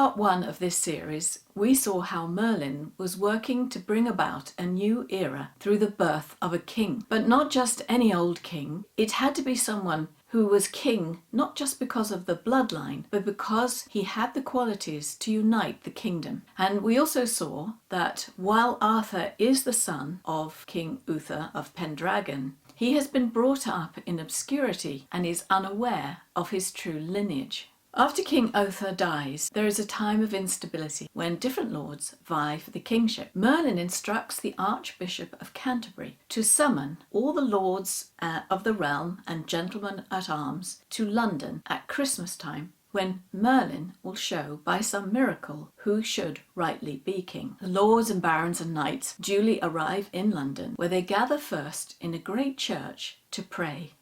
part one of this series, we saw how Merlin was working to bring about a new era through the birth of a king. But not just any old king, it had to be someone who was king not just because of the bloodline, but because he had the qualities to unite the kingdom. And we also saw that while Arthur is the son of King Uther of Pendragon, he has been brought up in obscurity and is unaware of his true lineage. After King Uther dies, there is a time of instability when different lords vie for the kingship. Merlin instructs the Archbishop of Canterbury to summon all the lords of the realm and gentlemen at arms to London at Christmas time, when Merlin will show by some miracle who should rightly be king. The lords and barons and knights duly arrive in London, where they gather first in a great church to pray.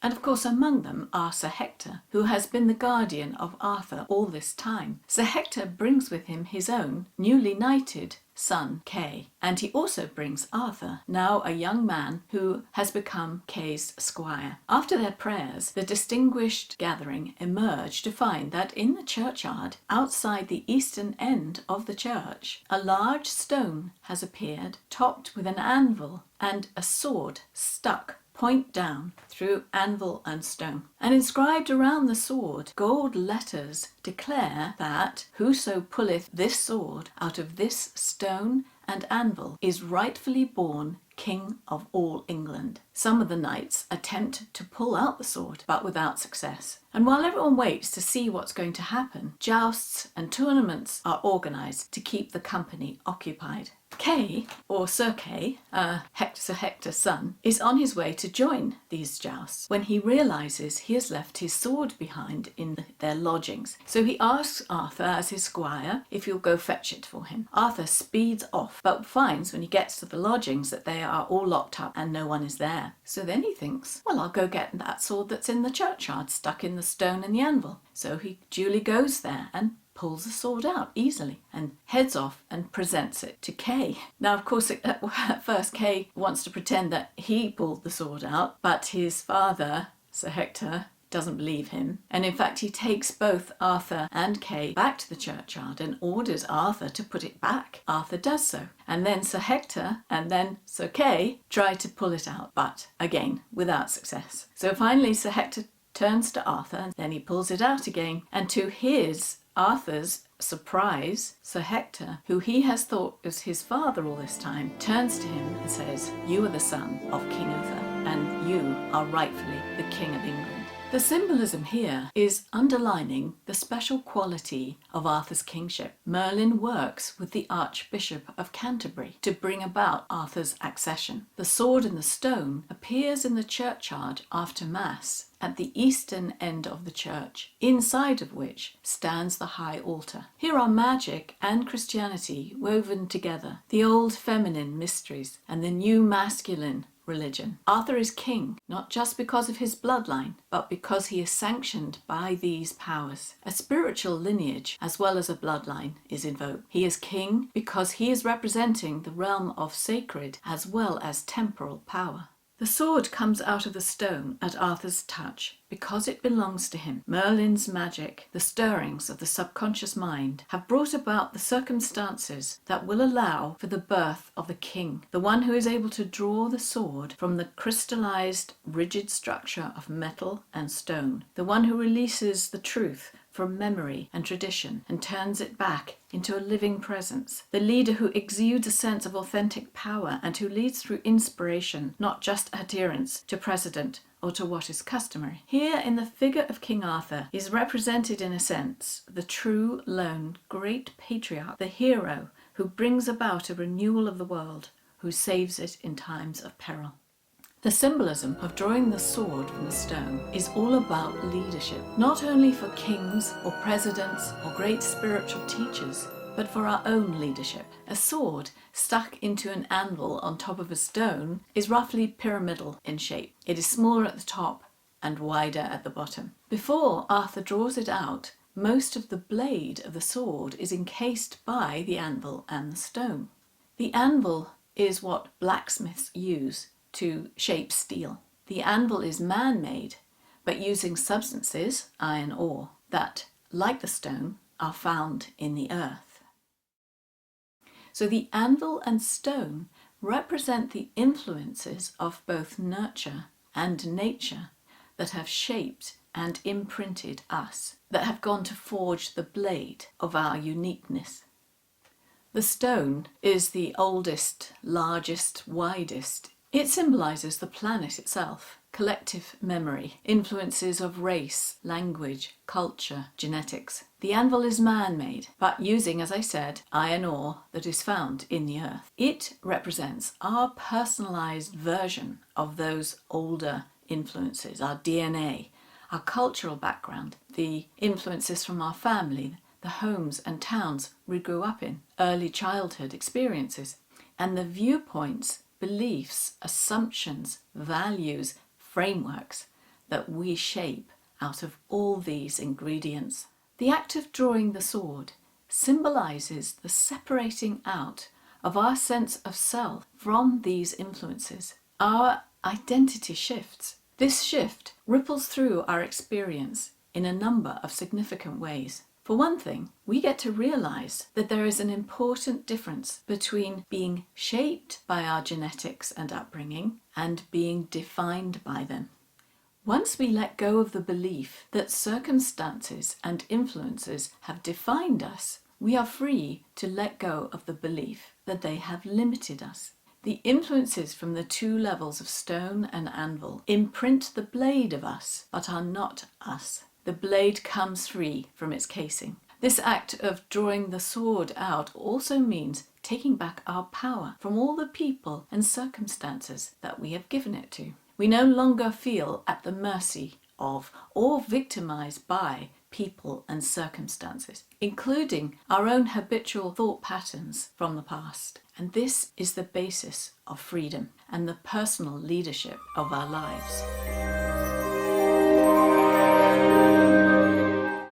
And of course among them are Sir Hector, who has been the guardian of Arthur all this time. Sir Hector brings with him his own newly knighted son Kay, and he also brings Arthur, now a young man who has become Kay's squire. After their prayers, the distinguished gathering emerge to find that in the churchyard, outside the eastern end of the church, a large stone has appeared, topped with an anvil and a sword stuck point down through anvil and stone. And inscribed around the sword, gold letters declare that whoso pulleth this sword out of this stone and anvil is rightfully born King of all England. Some of the knights attempt to pull out the sword, but without success. And while everyone waits to see what's going to happen, jousts and tournaments are organised to keep the company occupied. Kay, or Sir Kay, Sir Hector's son, is on his way to join these jousts when he realises he has left his sword behind in their lodgings. So he asks Arthur, as his squire, if he'll go fetch it for him. Arthur speeds off, but finds when he gets to the lodgings that they are all locked up and no one is there. So then he thinks, well, I'll go get that sword that's in the churchyard, stuck in the stone and the anvil. So he duly goes there and pulls the sword out easily and heads off and presents it to Kay. Now, of course, at first Kay wants to pretend that he pulled the sword out, but his father, Sir Hector, doesn't believe him. And in fact, he takes both Arthur and Kay back to the churchyard and orders Arthur to put it back. Arthur does so. And then Sir Hector and then Sir Kay try to pull it out, but again, without success. So finally, Sir Hector turns to Arthur and then he pulls it out again. And to Arthur's surprise, Sir Hector, who he has thought was his father all this time, turns to him and says, "You are the son of King Uther, and you are rightfully the King of England." The symbolism here is underlining the special quality of Arthur's kingship. Merlin works with the Archbishop of Canterbury to bring about Arthur's accession. The sword and the stone appears in the churchyard after Mass at the eastern end of the church, inside of which stands the high altar. Here are magic and Christianity woven together, the old feminine mysteries and the new masculine religion. Arthur is king, not just because of his bloodline, but because he is sanctioned by these powers. A spiritual lineage, as well as a bloodline, is invoked. He is king because he is representing the realm of sacred as well as temporal power. The sword comes out of the stone at Arthur's touch because it belongs to him. Merlin's magic, the stirrings of the subconscious mind, have brought about the circumstances that will allow for the birth of the king, the one who is able to draw the sword from the crystallized, rigid structure of metal and stone, the one who releases the truth from memory and tradition and turns it back into a living presence, the leader who exudes a sense of authentic power and who leads through inspiration, not just adherence to precedent or to what is customary. Here in the figure of King Arthur is represented in a sense the true, lone, great patriarch, the hero who brings about a renewal of the world, who saves it in times of peril. The symbolism of drawing the sword from the stone is all about leadership, not only for kings or presidents or great spiritual teachers, but for our own leadership. A sword stuck into an anvil on top of a stone is roughly pyramidal in shape. It is smaller at the top and wider at the bottom. Before Arthur draws it out, most of the blade of the sword is encased by the anvil and the stone. The anvil is what blacksmiths use to shape steel. The anvil is man-made, but using substances, iron ore, that, like the stone, are found in the earth. So the anvil and stone represent the influences of both nurture and nature that have shaped and imprinted us, that have gone to forge the blade of our uniqueness. The stone is the oldest, largest, widest. It symbolises the planet itself, collective memory, influences of race, language, culture, genetics. The anvil is man-made, but using, as I said, iron ore that is found in the earth. It represents our personalised version of those older influences, our DNA, our cultural background, the influences from our family, the homes and towns we grew up in, early childhood experiences, and the viewpoints, beliefs, assumptions, values, frameworks that we shape out of all these ingredients. The act of drawing the sword symbolises the separating out of our sense of self from these influences. Our identity shifts. This shift ripples through our experience in a number of significant ways. For one thing, we get to realise that there is an important difference between being shaped by our genetics and upbringing and being defined by them. Once we let go of the belief that circumstances and influences have defined us, we are free to let go of the belief that they have limited us. The influences from the two levels of stone and anvil imprint the blade of us, but are not us. The blade comes free from its casing. This act of drawing the sword out also means taking back our power from all the people and circumstances that we have given it to. We no longer feel at the mercy of or victimized by people and circumstances, including our own habitual thought patterns from the past. And this is the basis of freedom and the personal leadership of our lives.